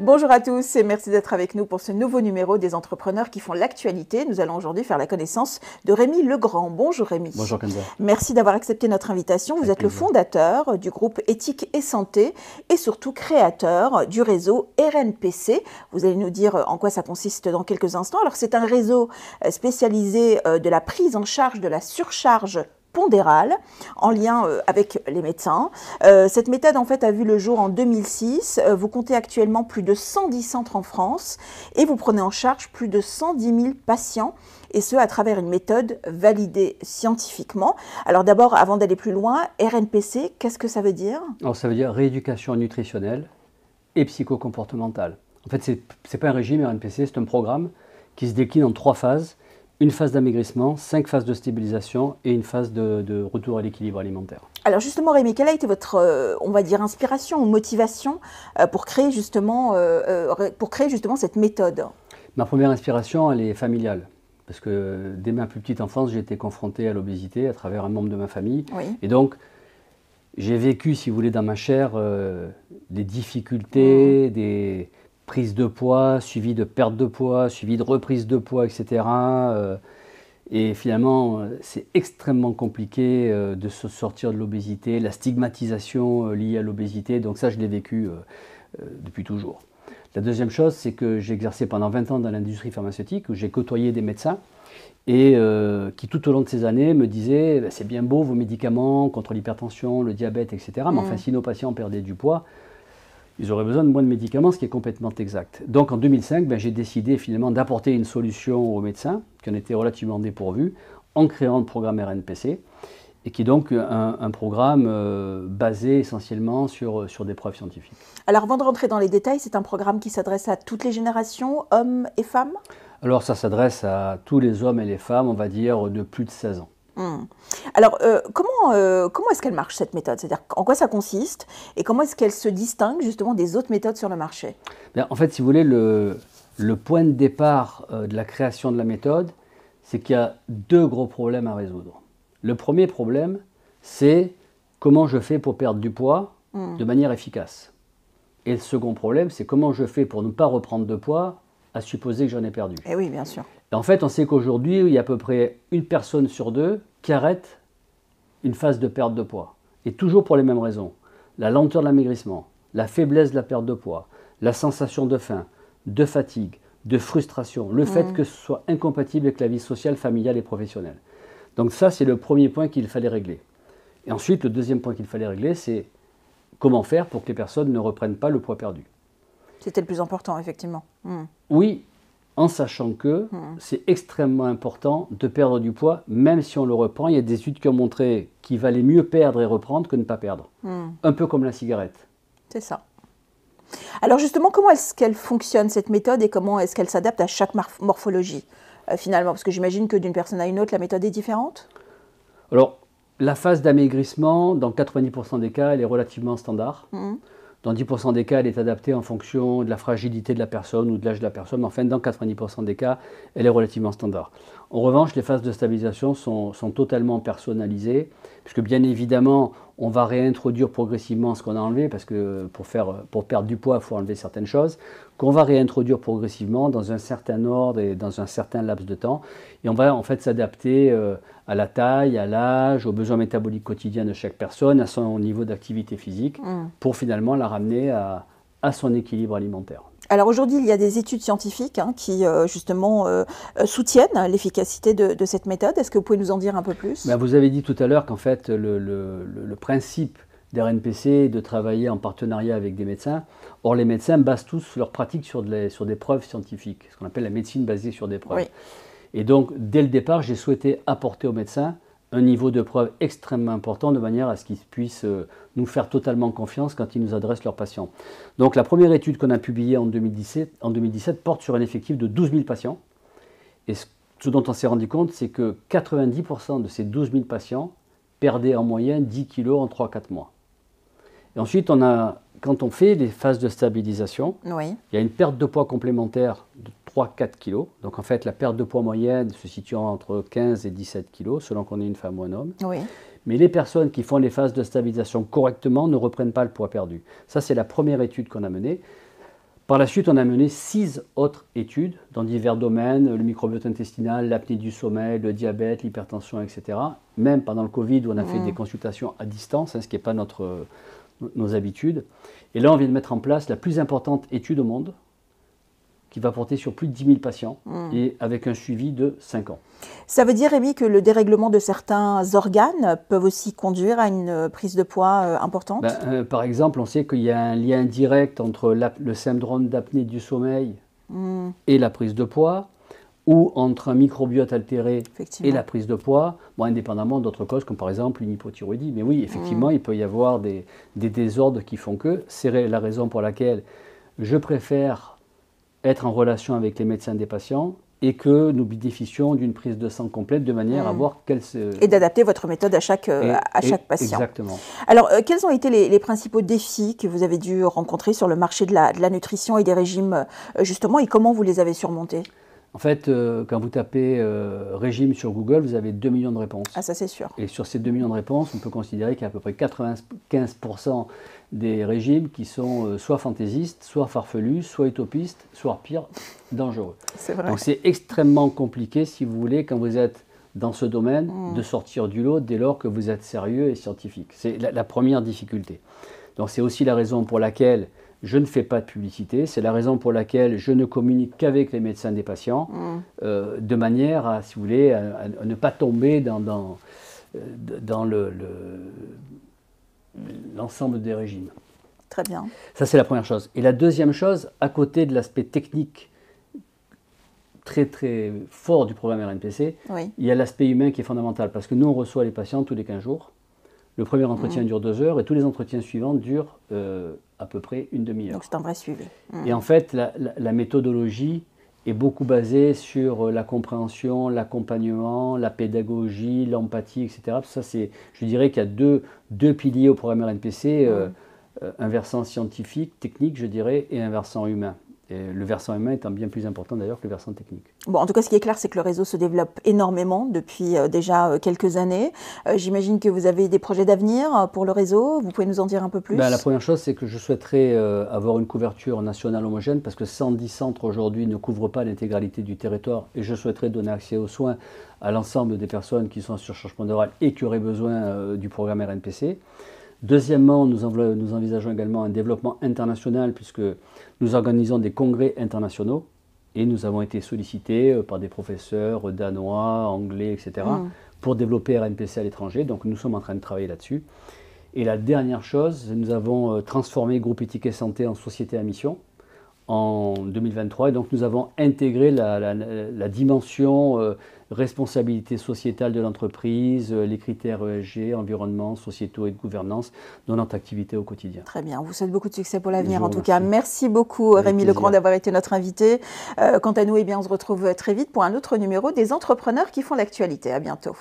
Bonjour à tous et merci d'être avec nous pour ce nouveau numéro des entrepreneurs qui font l'actualité. Nous allons aujourd'hui faire la connaissance de Rémi Legrand. Bonjour Rémi. Bonjour Kenza. Merci d'avoir accepté notre invitation. Vous êtes le fondateur du groupe Éthique et Santé et surtout créateur du réseau RNPC. Vous allez nous dire en quoi ça consiste dans quelques instants. Alors c'est un réseau spécialisé de la prise en charge de la surcharge pondérale en lien avec les médecins. Cette méthode en fait a vu le jour en 2006. Vous comptez actuellement plus de 110 centres en France et vous prenez en charge plus de 110 000 patients et ce à travers une méthode validée scientifiquement. Alors d'abord, avant d'aller plus loin, RNPC, qu'est-ce que ça veut dire? Alors ça veut dire rééducation nutritionnelle et psychocomportementale. En fait, c'est pas un régime RNPC, c'est un programme qui se décline en 3 phases. Une phase d'amaigrissement, 5 phases de stabilisation et une phase de retour à l'équilibre alimentaire. Alors justement Rémi, quelle a été votre, on va dire, inspiration ou motivation pour créer justement cette méthode? Ma première inspiration, elle est familiale. Parce que dès ma plus petite enfance, j'ai été confronté à l'obésité à travers un membre de ma famille. Oui. Et donc, j'ai vécu, si vous voulez, dans ma chair, des difficultés, des prise de poids, suivi de perte de poids, suivi de reprise de poids, etc. Et finalement, c'est extrêmement compliqué de se sortir de l'obésité, la stigmatisation liée à l'obésité. Donc ça, je l'ai vécu depuis toujours. La deuxième chose, c'est que j'ai exercé pendant 20 ans dans l'industrie pharmaceutique, où j'ai côtoyé des médecins et qui tout au long de ces années me disaient « c'est bien beau vos médicaments contre l'hypertension, le diabète, etc. Mais enfin, si nos patients perdaient du poids, ils auraient besoin de moins de médicaments, ce qui est complètement exact. Donc en 2005, j'ai décidé finalement d'apporter une solution aux médecins, qui en étaient relativement dépourvus, en créant le programme RNPC, et qui est donc un programme basé essentiellement sur des preuves scientifiques. Alors avant de rentrer dans les détails, c'est un programme qui s'adresse à toutes les générations, hommes et femmes? Alors ça s'adresse à tous les hommes et les femmes, on va dire, de plus de 16 ans. Alors, comment est-ce qu'elle marche cette méthode? C'est-à-dire en quoi ça consiste et comment est-ce qu'elle se distingue justement des autres méthodes sur le marché? Bien, en fait, si vous voulez, le point de départ de la création de la méthode, c'est qu'il y a 2 gros problèmes à résoudre. Le premier problème, c'est comment je fais pour perdre du poids de manière efficace. Et le second problème, c'est comment je fais pour ne pas reprendre de poids à supposer que j'en ai perdu. Eh oui, bien sûr. Et en fait, on sait qu'aujourd'hui, il y a à peu près une personne sur 2 qui arrête une phase de perte de poids. Et toujours pour les mêmes raisons. La lenteur de l'amaigrissement, la faiblesse de la perte de poids, la sensation de faim, de fatigue, de frustration, le fait que ce soit incompatible avec la vie sociale, familiale et professionnelle. Donc ça, c'est le premier point qu'il fallait régler. Et ensuite, le deuxième point qu'il fallait régler, c'est comment faire pour que les personnes ne reprennent pas le poids perdu. C'était le plus important, effectivement. Oui, en sachant que c'est extrêmement important de perdre du poids, même si on le reprend. Il y a des études qui ont montré qu'il valait mieux perdre et reprendre que ne pas perdre. Un peu comme la cigarette. C'est ça. Alors justement, comment est-ce qu'elle fonctionne cette méthode et comment est-ce qu'elle s'adapte à chaque morphologie finalement? Parce que j'imagine que d'une personne à une autre, la méthode est différente. Alors, la phase d'amaigrissement, dans 90% des cas, elle est relativement standard. Dans 10% des cas, elle est adaptée en fonction de la fragilité de la personne ou de l'âge de la personne. Mais enfin, dans 90% des cas, elle est relativement standard. En revanche, les phases de stabilisation sont totalement personnalisées, puisque bien évidemment, on va réintroduire progressivement ce qu'on a enlevé, parce que pour perdre du poids, il faut enlever certaines choses, qu'on va réintroduire progressivement dans un certain ordre et dans un certain laps de temps. Et on va en fait s'adapter à la taille, à l'âge, aux besoins métaboliques quotidiens de chaque personne, à son niveau d'activité physique, pour finalement la ramener à son équilibre alimentaire. Alors aujourd'hui, il y a des études scientifiques qui justement soutiennent l'efficacité de cette méthode. Est-ce que vous pouvez nous en dire un peu plus? Vous avez dit tout à l'heure qu'en fait, le principe des RNPC est de travailler en partenariat avec des médecins. Or, les médecins basent tous leur pratique sur des preuves scientifiques, ce qu'on appelle la médecine basée sur des preuves. Oui. Et donc, dès le départ, j'ai souhaité apporter aux médecins un niveau de preuve extrêmement important de manière à ce qu'ils puissent nous faire totalement confiance quand ils nous adressent leurs patients. Donc la première étude qu'on a publiée en 2017 porte sur un effectif de 12 000 patients. Et ce dont on s'est rendu compte, c'est que 90% de ces 12 000 patients perdaient en moyenne 10 kg en 3-4 mois. Et ensuite, quand on fait les phases de stabilisation, il y a une perte de poids complémentaire de 3-4 kg. Donc en fait, la perte de poids moyenne se situe entre 15 et 17 kg, selon qu'on est une femme ou un homme. Mais les personnes qui font les phases de stabilisation correctement ne reprennent pas le poids perdu. Ça, c'est la première étude qu'on a menée. Par la suite, on a mené 6 autres études dans divers domaines, le microbiote intestinal, l'apnée du sommeil, le diabète, l'hypertension, etc. Même pendant le Covid, où on a fait des consultations à distance, ce qui n'est pas nos habitudes. Et là, on vient de mettre en place la plus importante étude au monde, qui va porter sur plus de 10 000 patients et avec un suivi de 5 ans. Ça veut dire, Rémi, que le dérèglement de certains organes peuvent aussi conduire à une prise de poids importante? Par exemple, on sait qu'il y a un lien direct entre le syndrome d'apnée du sommeil et la prise de poids, ou entre un microbiote altéré et la prise de poids, indépendamment d'autres causes, comme par exemple une hypothyroïdie. Mais oui, effectivement, il peut y avoir des désordres qui font que. C'est la raison pour laquelle je préfère être en relation avec les médecins des patients et que nous bénéficions d'une prise de sang complète de manière à voir quelle Et d'adapter votre méthode à chaque patient. Exactement. Alors, quels ont été les principaux défis que vous avez dû rencontrer sur le marché de la nutrition et des régimes, justement, et comment vous les avez surmontés? En fait, quand vous tapez régime sur Google, vous avez 2 millions de réponses. Ah, ça c'est sûr. Et sur ces 2 millions de réponses, on peut considérer qu'il y a à peu près 95% des régimes qui sont soit fantaisistes, soit farfelus, soit utopistes, soit pire, dangereux. C'est vrai. Donc c'est extrêmement compliqué, si vous voulez, quand vous êtes dans ce domaine, de sortir du lot dès lors que vous êtes sérieux et scientifique. C'est la première difficulté. Donc c'est aussi la raison pour laquelle je ne fais pas de publicité, c'est la raison pour laquelle je ne communique qu'avec les médecins des patients, de manière à, si vous voulez, à ne pas tomber dans l'ensemble des régimes. Très bien. Ça, c'est la première chose. Et la deuxième chose, à côté de l'aspect technique très très fort du programme RNPC, il y a l'aspect humain qui est fondamental, parce que nous, on reçoit les patients tous les 15 jours. Le premier entretien dure 2 heures et tous les entretiens suivants durent à peu près une demi-heure. Donc c'est un vrai suivi. Et en fait, la méthodologie est beaucoup basée sur la compréhension, l'accompagnement, la pédagogie, l'empathie, etc. Ça, je dirais qu'il y a deux piliers au programme RNPC, un versant scientifique, technique, je dirais, et un versant humain. Et le versant humain étant bien plus important d'ailleurs que le versant technique. Bon, en tout cas, ce qui est clair, c'est que le réseau se développe énormément depuis déjà quelques années. J'imagine que vous avez des projets d'avenir pour le réseau. Vous pouvez nous en dire un peu plus? La première chose, c'est que je souhaiterais avoir une couverture nationale homogène, parce que 110 centres aujourd'hui ne couvrent pas l'intégralité du territoire, et je souhaiterais donner accès aux soins à l'ensemble des personnes qui sont en surcharge pondérale et qui auraient besoin du programme RNPC. Deuxièmement, nous envisageons également un développement international, puisque nous organisons des congrès internationaux et nous avons été sollicités par des professeurs danois, anglais, etc. pour développer RNPC à l'étranger. Donc nous sommes en train de travailler là-dessus. Et la dernière chose, nous avons transformé Groupe Éthique et Santé en société à mission en 2023. Et donc nous avons intégré la dimension responsabilité sociétale de l'entreprise, les critères ESG, environnement, sociétaux et de gouvernance dans notre activité au quotidien. Très bien, on vous souhaite beaucoup de succès pour l'avenir en tout cas. Merci beaucoup Rémi Lecrans d'avoir été notre invité. Quant à nous, on se retrouve très vite pour un autre numéro des entrepreneurs qui font l'actualité. À bientôt.